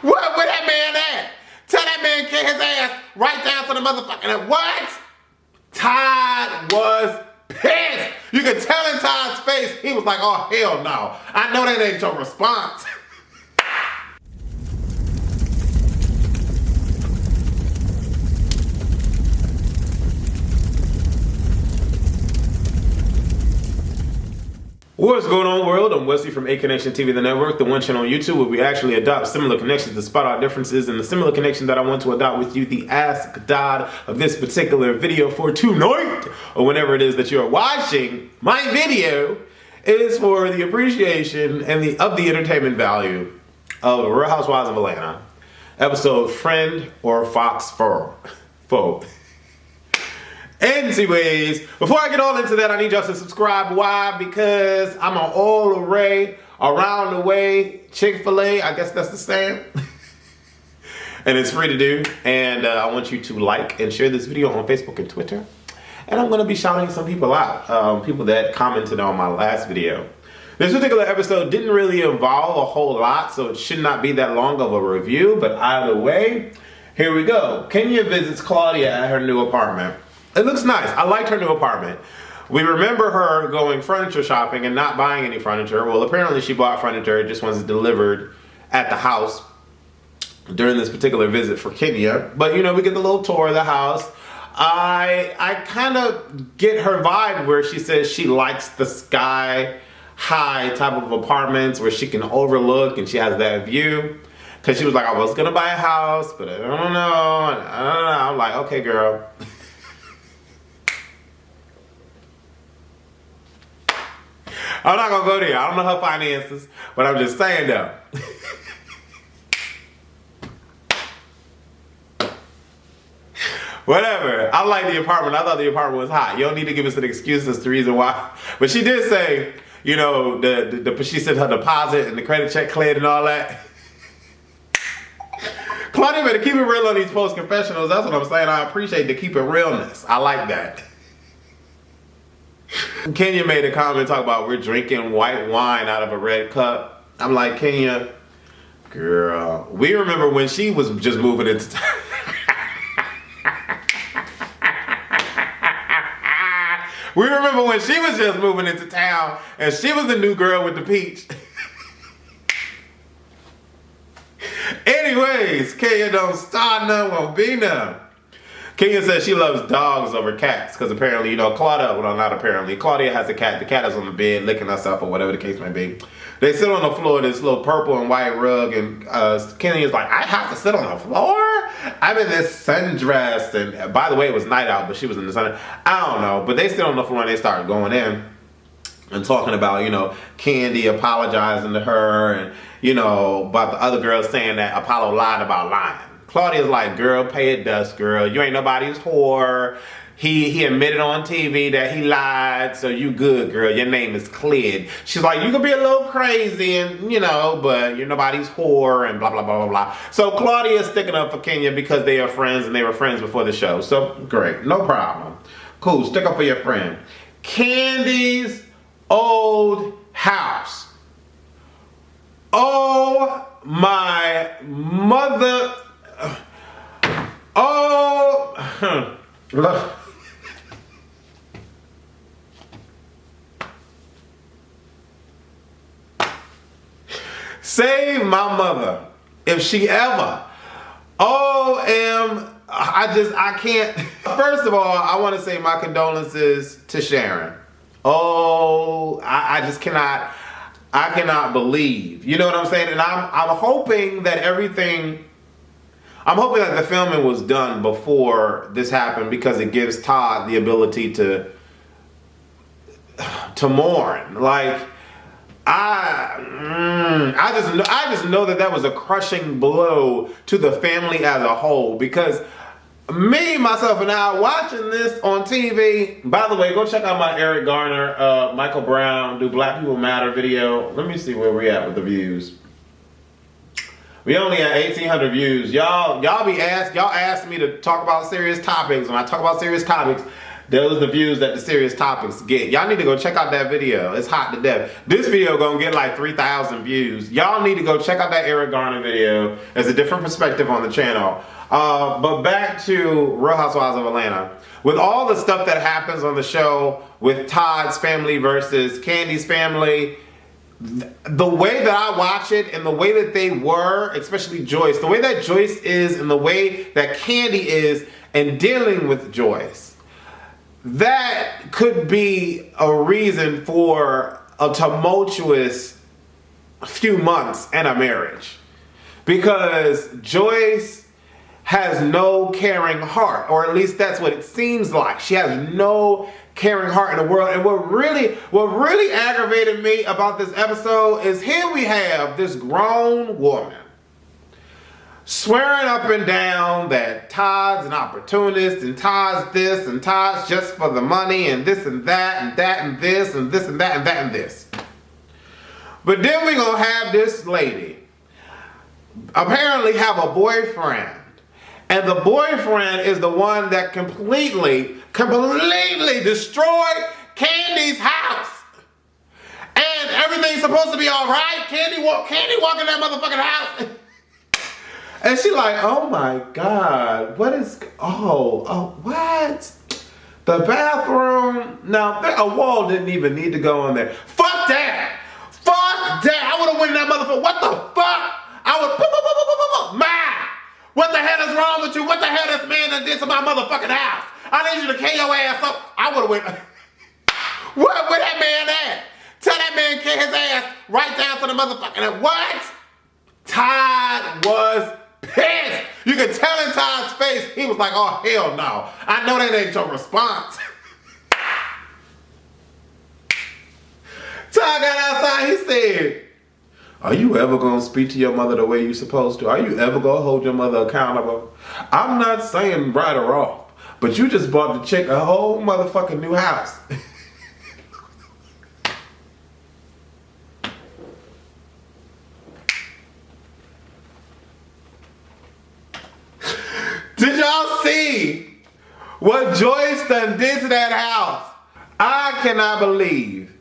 Where that man at? Tell that man kick his ass right down to the motherfucking what? Todd was pissed. You could tell in Todd's face, he was like, oh, hell no. I know that ain't your response. What's going on, world? I'm Wesley from A Connection TV, the network, the one channel on YouTube where we actually adopt similar connections to spot out differences, and the similar connection that I want to adopt with you, the Ask Dodd of this particular video for tonight, or whenever it is that you are watching my video, is for the appreciation and of the entertainment value of Real Housewives of Atlanta, episode Friend or Faux. Anyways, before I get all into that, I need y'all to subscribe. Why? Because I'm an all array, around the way Chick-fil-A. I guess that's the saying. And it's free to do. And I want you to like and share this video on Facebook and Twitter. And I'm going to be shouting some people out. People that commented on my last video. This particular episode didn't really involve a whole lot, so it should not be that long of a review. But either way, here we go. Kenya visits Claudia at her new apartment. It looks nice. I liked her new apartment. We remember her going furniture shopping and not buying any furniture. Well, apparently she bought furniture. It just wasn't delivered at the house during this particular visit for Kenya. But, you know, we get the little tour of the house. I kind of get her vibe where she says she likes the sky high type of apartments where she can overlook and she has that view. Because she was like, I was going to buy a house, but I don't know. I'm like, okay, girl. I'm not going to go there. I don't know her finances, but I'm just saying though. Whatever. I like the apartment. I thought the apartment was hot. You don't need to give us an excuse as to the reason why. But she did say, you know, she said her deposit and the credit check cleared and all that. Claudia better keep it real on these post confessionals. That's what I'm saying. I appreciate the keep it realness. I like that. Kenya made a comment talking about we're drinking white wine out of a red cup. I'm like, Kenya, girl, we remember when she was just moving into town. We remember when she was just moving into town and she was the new girl with the peach. Anyways, Kenya don't start none, won't be none. Kenya says she loves dogs over cats because apparently, you know, Claudia, well, not apparently, Claudia has a cat. The cat is on the bed licking herself or whatever the case may be. They sit on the floor, this little purple and white rug, and Kenya's like, I have to sit on the floor? I'm in this sundress, and by the way, it was night out, but she was in the sun. I don't know, but they sit on the floor and they start going in and talking about, you know, Candy apologizing to her and, you know, about the other girls saying that Apollo lied about lying. Claudia's like, girl, pay it dust, girl. You ain't nobody's whore. He admitted on TV that he lied, so you good, girl. Your name is cleared. She's like, you can be a little crazy and, you know, but you're nobody's whore and blah, blah, blah, blah, blah. So Claudia's sticking up for Kenya because they are friends and they were friends before the show. So great, no problem. Cool, stick up for your friend. Candy's old house. Oh my mother. Oh. Save my mother if she ever. I can't. First of all, I want to say my condolences to Sharon. Oh, I just cannot. I cannot believe. You know what I'm saying? And I'm hoping that everything. I'm hoping that the filming was done before this happened because it gives Todd the ability to mourn. Like, I just know that was a crushing blow to the family as a whole because me, myself, and I watching this on TV. By the way, go check out my Eric Garner, Michael Brown, Do Black People Matter video. Let me see where we're at with the views. We only had 1,800 views. Y'all asked me to talk about serious topics. When I talk about serious topics, Those are the views that the serious topics get. Y'all need to go check out that video. It's hot to death. This video gonna get like 3,000 views. Y'all need to go check out that Eric Garner video. There's a different perspective on the channel. But back to Real Housewives of Atlanta. With all the stuff that happens on the show with Todd's family versus Candy's family, the way that I watch it and the way that they were, especially Joyce, the way that Joyce is and the way that Candy is and dealing with Joyce, that could be a reason for a tumultuous few months and a marriage. Because Joyce has no caring heart, or at least that's what it seems like. She has no caring heart in the world. And what really aggravated me about this episode is here we have this grown woman swearing up and down that Todd's an opportunist and Todd's this and Todd's just for the money and this and that and that and this and this and that and that and this. But then we're gonna have this lady apparently have a boyfriend, and the boyfriend is the one that completely destroyed Candy's house. And everything's supposed to be all right. Candy walk in that motherfucking house. And she like, oh my God, what? The bathroom, now a wall didn't even need to go on there. Fuck that. I would have went in that motherfucker. What the fuck? I would, what the hell is wrong with you? What the hell this man done did to my motherfucking house? I need you to carry your ass up. I would have went, where that man at? Tell that man carry his ass right down to the motherfucking, what? Todd was pissed. You could tell in Todd's face, he was like, oh hell no. I know that ain't your response. Todd got outside, he said, are you ever gonna speak to your mother the way you supposed to? Are you ever gonna hold your mother accountable? I'm not saying write her off, but you just bought the chick a whole motherfucking new house. Did y'all see what Joyce done did to that house? I cannot believe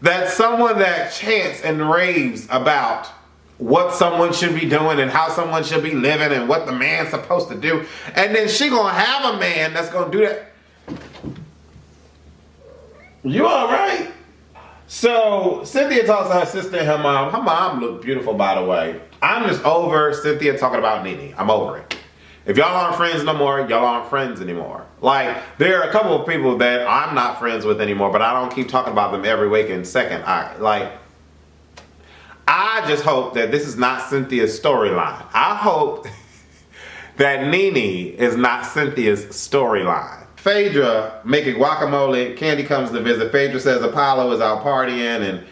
that someone that chants and raves about what someone should be doing and how someone should be living and what the man's supposed to do, and then she gonna have a man that's gonna do that. You alright? So Cynthia talks to her sister and her mom. Her mom looked beautiful, by the way. I'm just over Cynthia talking about Nene. I'm over it. If y'all aren't friends no more, y'all aren't friends anymore. Like, there are a couple of people that I'm not friends with anymore, but I don't keep talking about them every week and second. I just hope that this is not Cynthia's storyline. I hope that Nene is not Cynthia's storyline. Phaedra making guacamole. Candy comes to visit. Phaedra says Apollo is out partying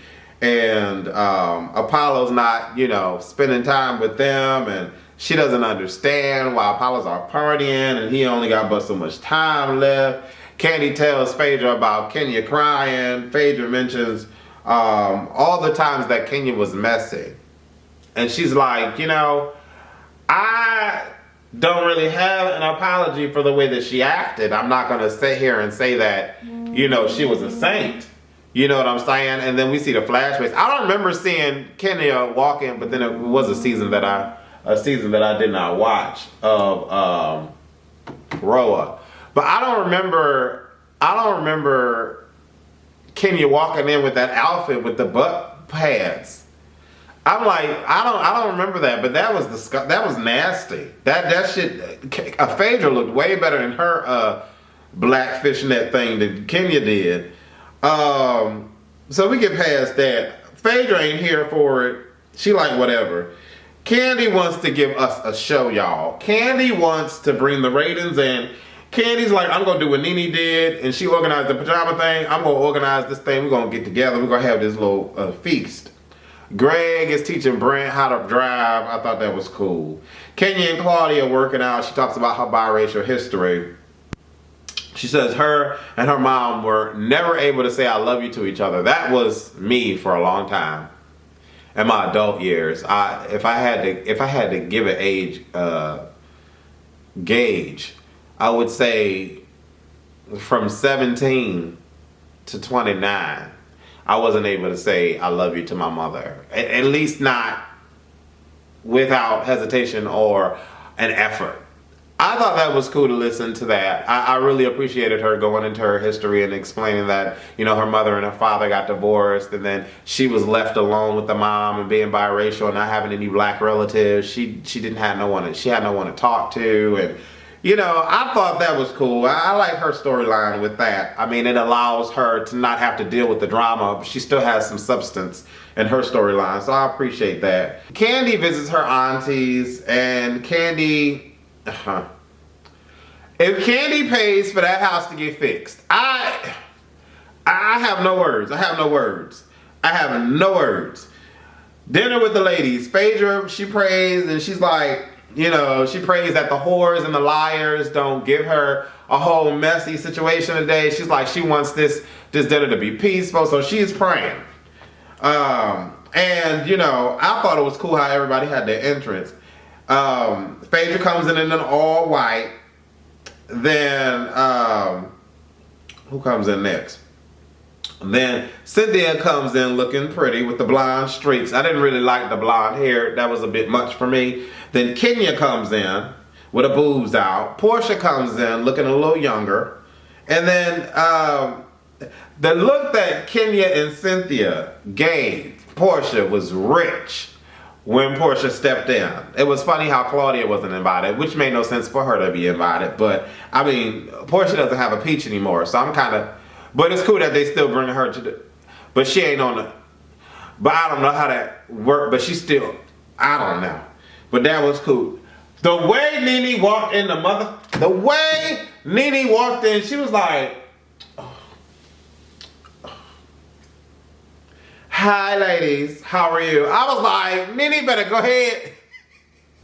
and Apollo's not, spending time with them, and she doesn't understand why Apollo's out partying and he only got but so much time left. Candy tells Phaedra about Kenya crying. Phaedra mentions all the times that Kenya was messy. And she's like, I don't really have an apology for the way that she acted. I'm not going to sit here and say that, she was a saint. You know what I'm saying? And then we see the flashbacks. I don't remember seeing Kenya walk in, but then it was a season that I did not watch of Roa. But I don't remember Kenya walking in with that outfit with the butt pads. I'm like, I don't remember that, but that was nasty. That shit, Phaedra looked way better than her black fishnet thing that Kenya did. So we get past that. Phaedra ain't here for it. She like whatever. Candy wants to give us a show, y'all. Candy wants to bring the ratings in. Candy's like, I'm going to do what Nene did, and she organized the pajama thing. I'm going to organize this thing. We're going to get together. We're going to have this little feast. Greg is teaching Brent how to drive. I thought that was cool. Kenya and Claudia working out. She talks about her biracial history. She says her and her mom were never able to say I love you to each other. That was me for a long time. In my adult years, if I had to give an age gauge, I would say from 17 to 29, I wasn't able to say I love you to my mother. At least not without hesitation or an effort. I thought that was cool to listen to that. I really appreciated her going into her history and explaining that, you know, her mother and her father got divorced, and then she was left alone with the mom and being biracial and not having any black relatives. She didn't have no one. She had no one to talk to, and you know, I thought that was cool. I like her storyline with that. I mean, it allows her to not have to deal with the drama, but she still has some substance in her storyline, so I appreciate that. Candy visits her aunties, and Candy. If Candy pays for that house to get fixed, I have no words. I have no words. I have no words. Dinner with the ladies. Phaedra, she prays, and she's like, you know, she prays that the whores and the liars don't give her a whole messy situation today. She's like, she wants this dinner to be peaceful, so she's praying. And, you know, I thought it was cool how everybody had their entrance. Phaedra comes in an all white. Then, who comes in next? Then Cynthia comes in looking pretty with the blonde streaks. I didn't really like the blonde hair. That was a bit much for me. Then Kenya comes in with her boobs out. Portia comes in looking a little younger. And then the look that Kenya and Cynthia gave Portia was rich. When Portia stepped in, it was funny how Claudia wasn't invited, which made no sense for her to be invited. But I mean, Portia doesn't have a peach anymore, so I'm kind of. But it's cool that they still bring her to the. But she ain't on the. But I don't know how that worked. But she still. I don't know. But that was cool. The way Nene walked in, the way Nene walked in, she was like. Hi ladies, how are you? I was like, Nene better go ahead.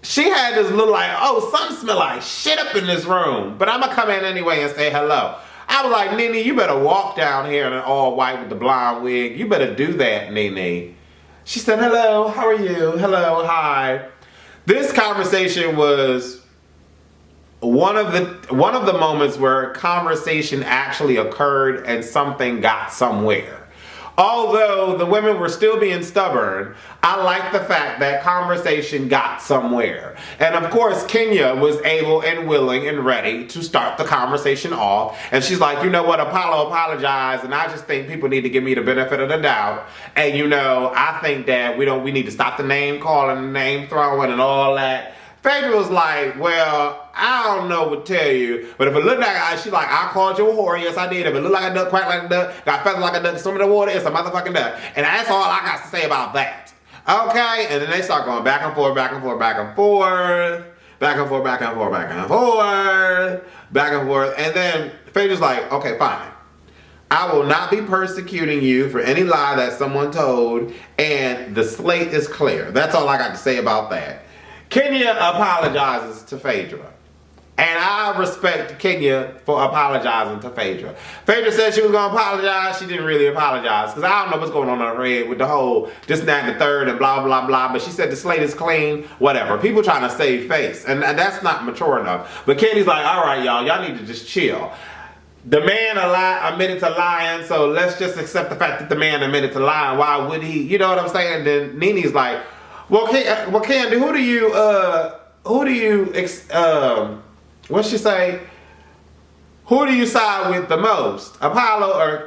She had this look like, oh, something smell like shit up in this room. But I'm gonna come in anyway and say hello. I was like, Nene, you better walk down here in an all white with the blonde wig. You better do that, Nene. She said, hello, how are you? Hello, hi. This conversation was one of the moments where conversation actually occurred and something got somewhere. Although the women were still being stubborn, I like the fact that conversation got somewhere. And of course, Kenya was able and willing and ready to start the conversation off. And she's like, you know what, Apollo apologized, and I just think people need to give me the benefit of the doubt. And you know, I think that we need to stop the name calling, the name throwing, and all that. Phaedra was like, well, I don't know what to tell you, but if it looked like she's like, I called you a whore, yes I did. If it looked like a duck, quack like a duck, got feathers like a duck, swim in the water, it's a motherfucking duck. And that's all I got to say about that. Okay? And then they start going back and forth, back and forth, back and forth, back and forth, back and forth, back and forth, back and forth. And then Phaedra's like, okay, fine. I will not be persecuting you for any lie that someone told, and the slate is clear. That's all I got to say about that. Kenya apologizes to Phaedra. And I respect Kenya for apologizing to Phaedra. Phaedra said she was going to apologize. She didn't really apologize. Because I don't know what's going on in her head with the whole this, that, and the third and blah, blah, blah. But she said the slate is clean. Whatever. People trying to save face. And that's not mature enough. But Kenny's like, all right, y'all need to just chill. The man admitted to lying. So let's just accept the fact that the man admitted to lying. Why would he? You know what I'm saying? Then Nene's like, well, Candy, what'd she say? Who do you side with the most? Apollo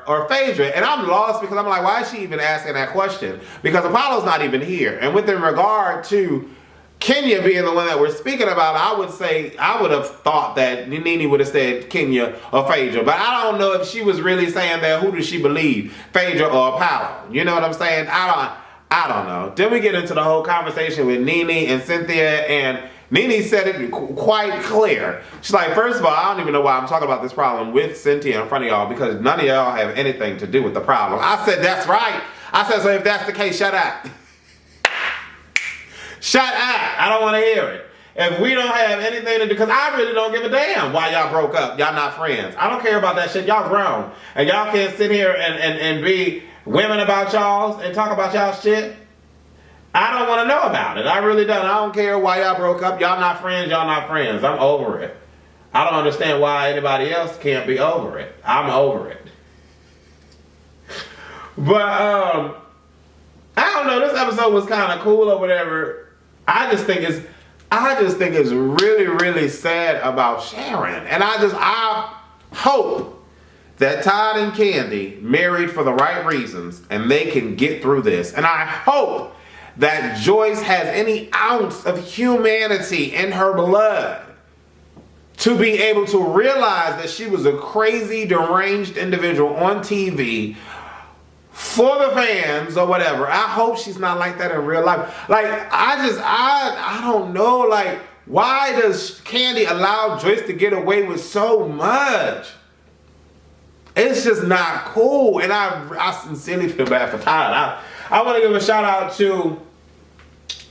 or Phaedra? And I'm lost because I'm like, why is she even asking that question? Because Apollo's not even here. And with regard to Kenya being the one that we're speaking about, I would have thought that Nene would have said Kenya or Phaedra. But I don't know if she was really saying that. Who does she believe? Phaedra or Apollo? You know what I'm saying? I don't know. Then we get into the whole conversation with Nene and Cynthia, and Nene said it quite clear. She's like, first of all, I don't even know why I'm talking about this problem with Cynthia in front of y'all, because none of y'all have anything to do with the problem. I said, that's right. I said, so if that's the case, shut up. Shut up. I don't want to hear it. If we don't have anything to do, because I really don't give a damn why y'all broke up. Y'all not friends. I don't care about that shit. Y'all grown. And y'all can't sit here and be women about y'all and talk about y'all shit. I don't want to know about it. I really don't. I don't care why y'all broke up. Y'all not friends. Y'all not friends. I'm over it. I don't understand why anybody else can't be over it. I'm over it. But I don't know. This episode was kind of cool or whatever. I just think it's really, really sad about Sharon, and I hope that Todd and Candy married for the right reasons and they can get through this. And I hope that Joyce has any ounce of humanity in her blood to be able to realize that she was a crazy, deranged individual on TV for the fans or whatever. I hope she's not like that in real life. Like, I don't know, like, why does Candy allow Joyce to get away with so much? It's just not cool, and I sincerely feel bad for Todd. I want to give a shout out to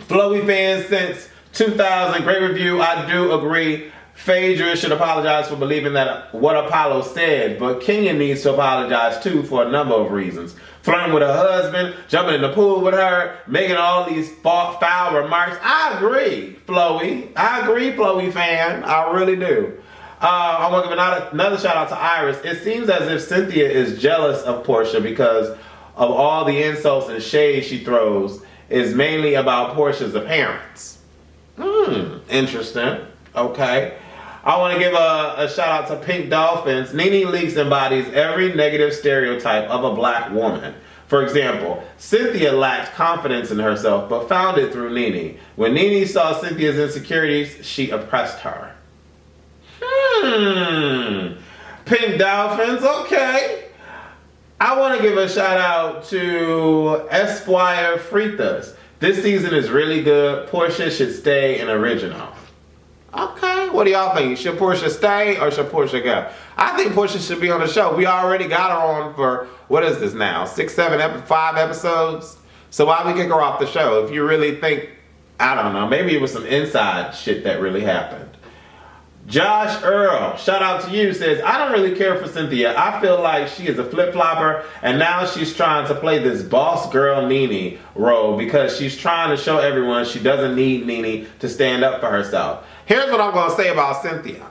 Flowy fans since 2000. Great review. I do agree. Phaedra should apologize for believing that what Apollo said, but Kenya needs to apologize too for a number of reasons. Flirting with her husband, jumping in the pool with her, making all these foul remarks. I agree, Flowy. I agree, Flowy fan. I really do. I want to give another shout out to Iris. It seems as if Cynthia is jealous of Portia because of all the insults and shade she throws is mainly about Portia's appearance. Interesting. Okay. I want to give a shout out to Pink Dolphins. Nene Leakes embodies every negative stereotype of a black woman. For example, Cynthia lacked confidence in herself but found it through Nene. When Nene saw Cynthia's insecurities, she oppressed her. Pink Dolphins, okay. I want to give a shout out to Esquire Fritas. This season is really good. Portia should stay in original. Okay, what do y'all think? Should Portia stay or should Portia go? I think Portia should be on the show. We already got her on for, what is this now? 5 episodes? So why we kick her off the show? If you really think, I don't know, maybe it was some inside shit that really happened. Josh Earl, shout out to you, says, I don't really care for Cynthia. I feel like she is a flip-flopper, and now she's trying to play this boss girl Nene role because she's trying to show everyone she doesn't need Nene to stand up for herself. Here's what I'm going to say about Cynthia.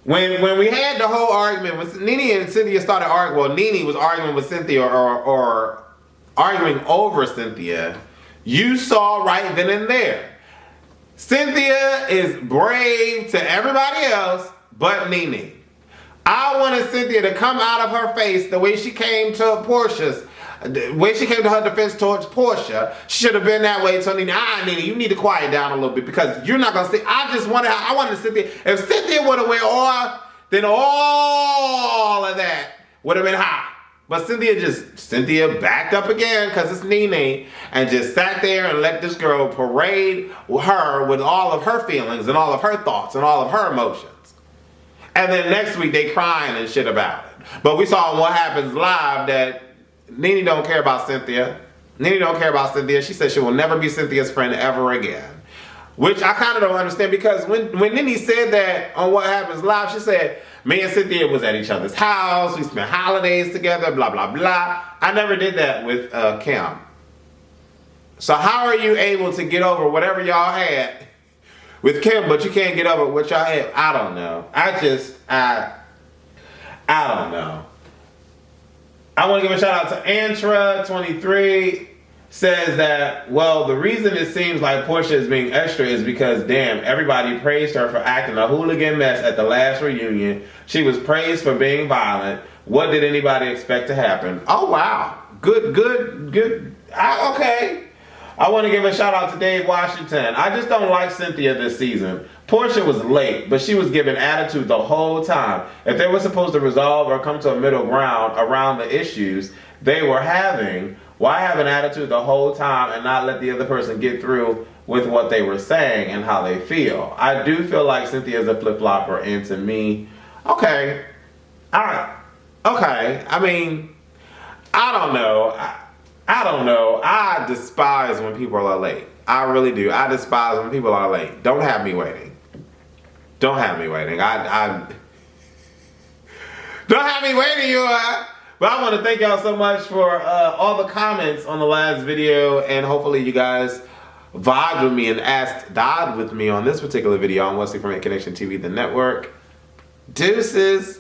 When we had the whole argument, when Nene and Cynthia started arguing, well, Nene was arguing with Cynthia or arguing over Cynthia, you saw right then and there. Cynthia is brave to everybody else but Nene. I wanted Cynthia to come out of her face the way she came to Portia's, the way she came to her defense towards Portia. She should have been that way to Nene. Nene, you need to quiet down a little bit because you're not going to say, I wanted Cynthia, if Cynthia would have went off, then all of that would have been hot. But Cynthia backed up again because it's Nene and just sat there and let this girl parade her with all of her feelings and all of her thoughts and all of her emotions. And then next week they crying and shit about it. But we saw in What Happens Live that Nene don't care about Cynthia. Nene don't care about Cynthia. She said she will never be Cynthia's friend ever again. Which I kind of don't understand because when Nene said that on What Happens Live, she said, me and Cynthia was at each other's house. We spent holidays together, blah, blah, blah. I never did that with Kim. So how are you able to get over whatever y'all had with Kim, but you can't get over what y'all had? I don't know. I don't know. I want to give a shout out to Antra23. Says that, well, the reason it seems like Portia is being extra is because, damn, everybody praised her for acting a hooligan mess at the last reunion. She was praised for being violent. What did anybody expect to happen? Oh, wow. Good. Okay. I want to give a shout out to Dave Washington. I just don't like Cynthia this season. Portia was late, but she was giving attitude the whole time. If they were supposed to resolve or come to a middle ground around the issues they were having, why have an attitude the whole time and not let the other person get through with what they were saying and how they feel? I do feel like Cynthia is a flip-flopper, and to me, okay. Alright. Okay. I mean, I don't know. I don't know. I despise when people are late. I really do. I despise when people are late. Don't have me waiting. Don't have me waiting. I don't have me waiting, you are. But I want to thank y'all so much for all the comments on the last video, and hopefully you guys vibed with me and died with me on this particular video on Wesley from A Connection TV, the network. Deuces.